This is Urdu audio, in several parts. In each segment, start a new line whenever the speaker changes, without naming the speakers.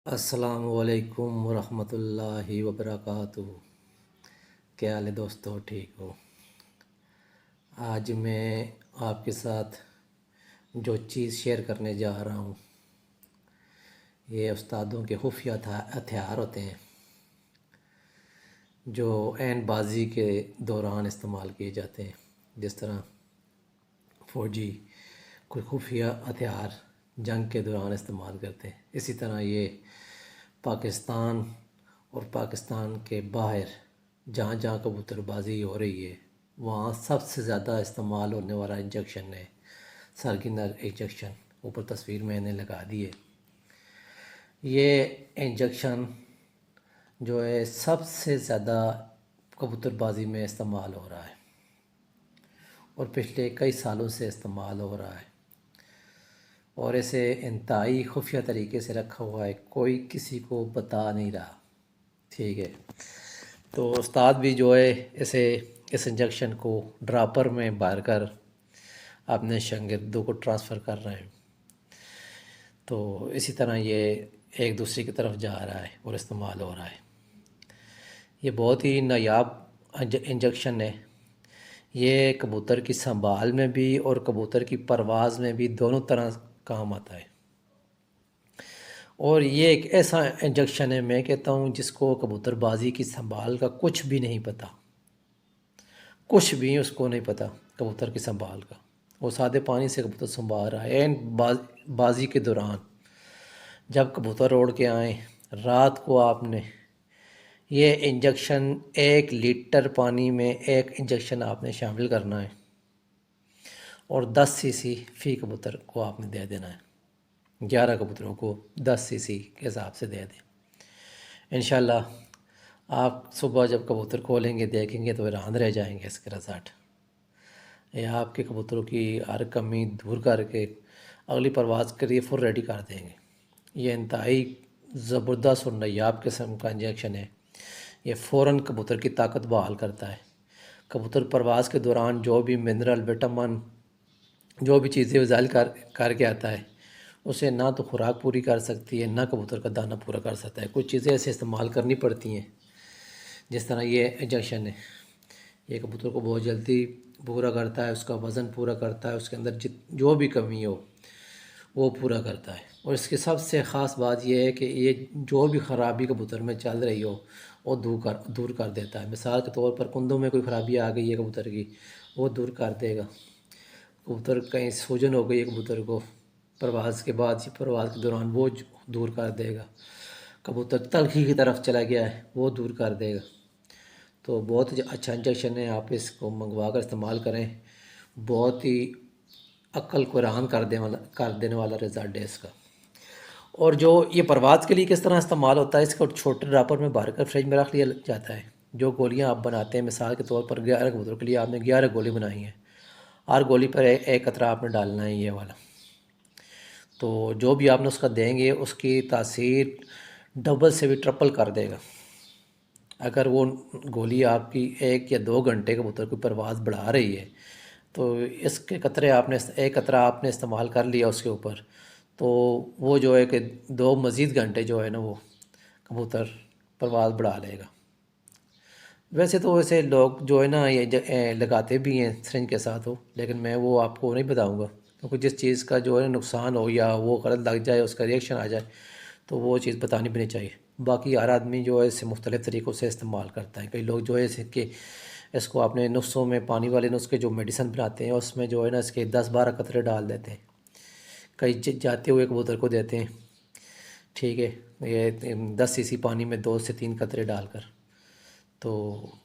السلام علیکم ورحمۃ اللہ وبرکاتہ۔ کیا حال ہے دوستو؟ ٹھیک ہو؟ آج میں آپ کے ساتھ جو چیز شیئر کرنے جا رہا ہوں یہ استادوں کے خفیہ ہتھیار ہوتے ہیں جو عین بازی کے دوران استعمال کیے جاتے ہیں۔ جس طرح فوجی کوئی خفیہ ہتھیار جنگ کے دوران استعمال کرتے ہیں، اسی طرح یہ پاکستان اور پاکستان کے باہر جہاں جہاں کبوتر بازی ہو رہی ہے وہاں سب سے زیادہ استعمال ہونے والا انجیکشن ہے سرگنر انجیکشن۔ اوپر تصویر میں نے لگا دی ہے۔ یہ انجیکشن جو ہے سب سے زیادہ کبوتر بازی میں استعمال ہو رہا ہے اور پچھلے کئی سالوں سے استعمال ہو رہا ہے، اور اسے انتہائی خفیہ طریقے سے رکھا ہوا ہے، کوئی کسی کو بتا نہیں رہا۔ ٹھیک ہے، تو استاد بھی جو ہے اس انجیکشن کو ڈراپر میں بھر کر اپنے شاگردوں کو ٹرانسفر کر رہے ہیں، تو اسی طرح یہ ایک دوسرے کی طرف جا رہا ہے اور استعمال ہو رہا ہے۔ یہ بہت ہی نایاب انجیکشن ہے۔ یہ کبوتر کی سنبھال میں بھی اور کبوتر کی پرواز میں بھی دونوں طرح کام آتا ہے، اور یہ ایک ایسا انجیکشن ہے میں کہتا ہوں جس کو کبوتر بازی کی سنبھال کا کچھ بھی نہیں پتہ، کچھ بھی اس کو نہیں پتہ کبوتر کی سنبھال کا۔ وہ سادے پانی سے کبوتر سنبھال رہا ہے بازی کے دوران۔ جب کبوتر اڑ کے آئیں رات کو آپ نے یہ انجیکشن 1 لیٹر پانی میں ایک انجیکشن آپ نے شامل کرنا ہے اور 10 سی سی فی کبوتر کو آپ نے دے دینا ہے۔ 11 کبوتروں کو 10 سی سی کے حساب سے دے دیں۔ انشاءاللہ آپ صبح جب کبوتر کھولیں گے دیکھیں گے تو حیران رہ جائیں گے اس کے رزلٹ۔ یہ آپ کے کبوتروں کی ہر کمی دور کر کے اگلی پرواز کے لیے فل ریڈی کر دیں گے۔ یہ انتہائی زبردست اور نایاب قسم کا انجیکشن ہے۔ یہ فوراً کبوتر کی طاقت بحال کرتا ہے۔ کبوتر پرواز کے دوران جو بھی منرل وٹامن جو بھی چیزیں وہ ظاہر کر کے آتا ہے اسے نہ تو خوراک پوری کر سکتی ہے نہ کبوتر کا دانہ پورا کر سکتا ہے۔ کچھ چیزیں ایسے استعمال کرنی پڑتی ہیں جس طرح یہ انجیکشن ہے، یہ کبوتر کو بہت جلدی پورا کرتا ہے، اس کا وزن پورا کرتا ہے، اس کے اندر جو بھی کمی ہو وہ پورا کرتا ہے۔ اور اس کی سب سے خاص بات یہ ہے کہ یہ جو بھی خرابی کبوتر میں چل رہی ہو وہ دور کر دیتا ہے۔ مثال کے طور پر کندھوں میں کوئی خرابی آ گئی ہے کبوتر کی، وہ دور کر دے گا۔ کبوتر کہیں سوجن ہو گئی ہے کبوتر کو پرواز کے بعد یا پرواز کے دوران، وہ دور کر دے گا۔ کبوتر تلخی کی طرف چلا گیا ہے وہ دور کر دے گا۔ تو بہت اچھا انجیکشن ہے، آپ اس کو منگوا کر استعمال کریں۔ بہت ہی عقل کو حیران کر دینے والا رزلٹ ہے اس کا۔ اور جو یہ پرواز کے لیے کس طرح استعمال ہوتا ہے، اس کو چھوٹے ڈراپر میں بھر کر فریج میں رکھ لیا جاتا ہے۔ جو گولیاں آپ بناتے ہیں مثال کے طور پر 11 کبوتروں کے لیے آپ نے 11 گولی بنائی ہیں، ہر گولی پر ایک قطرہ آپ نے ڈالنا ہے یہ والا۔ تو جو بھی آپ نے اس کا دیں گے اس کی تاثیر ڈبل سے بھی ٹرپل کر دے گا۔ اگر وہ گولی آپ کی 1 یا 2 گھنٹے کبوتر کی پرواز بڑھا رہی ہے تو اس کے قطرے ایک قطرہ آپ نے استعمال کر لیا اس کے اوپر، تو وہ جو ہے کہ 2 مزید گھنٹے جو ہے نا وہ کبوتر پرواز بڑھا لے گا۔ ویسے تو لوگ جو ہے نا یہ لگاتے بھی ہیں سرنج کے ساتھ ہو، لیکن میں وہ آپ کو نہیں بتاؤں گا، کیونکہ جس چیز کا جو ہے نقصان ہو یا وہ غلط لگ جائے اس کا ریئیکشن آ جائے تو وہ چیز بتانی بھی نہیں چاہیے۔ باقی ہر آدمی جو ہے اسے مختلف طریقوں سے استعمال کرتا ہے۔ کئی لوگ جو ہے کہ اس کو اپنے نسخوں میں پانی والے نسخے جو میڈیسن بناتے ہیں اس میں جو ہے نا اس کے 10-12 قطرے ڈال دیتے ہیں، کئی جاتے ہوئے کبوتر کو دیتے ہیں۔ ٹھیک ہے، یہ 10 سی سی پانی میں 2 سے 3 قطرے ڈال کر، تو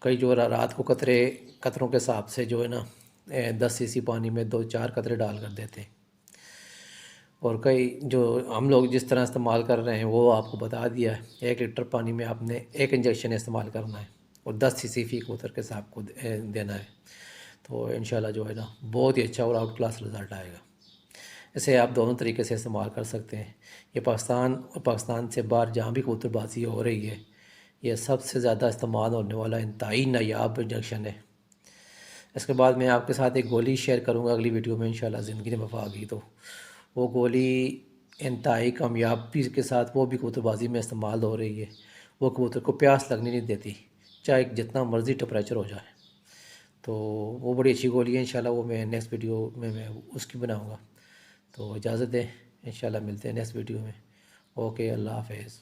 کئی جو رات کو قطروں کے حساب سے جو ہے نا 10 سی سی پانی میں 2-4 قطرے ڈال کر دیتے ہیں۔ اور کئی جو ہم لوگ جس طرح استعمال کر رہے ہیں وہ آپ کو بتا دیا ہے۔ 1 لیٹر پانی میں آپ نے 1 انجیکشن استعمال کرنا ہے اور 10 سی سی فی کبوتر کے حساب کو دینا ہے، تو انشاءاللہ جو ہے نا بہت ہی اچھا اور آؤٹ کلاس رزلٹ آئے گا۔ اسے آپ دونوں طریقے سے استعمال کر سکتے ہیں۔ یہ پاکستان سے باہر جہاں بھی کبوتر بازی ہو رہی ہے یہ سب سے زیادہ استعمال ہونے والا انتہائی نایاب انجیکشن ہے۔ اس کے بعد میں آپ کے ساتھ ایک گولی شیئر کروں گا اگلی ویڈیو میں انشاءاللہ، زندگی نے وفا کی تو۔ وہ گولی انتہائی کامیابی کے ساتھ وہ بھی کبوتر بازی میں استعمال ہو رہی ہے. وہ کبوتر کو پیاس لگنے نہیں دیتی چاہے جتنا مرضی ٹمپریچر ہو جائے. تو وہ بڑی اچھی گولی ہے. انشاءاللہ وہ میں نیکسٹ ویڈیو میں اس کی بناؤں گا. تو اجازت دیں، انشاءاللہ ملتے ہیں نیکسٹ ویڈیو میں. اوکے، اللہ حافظ.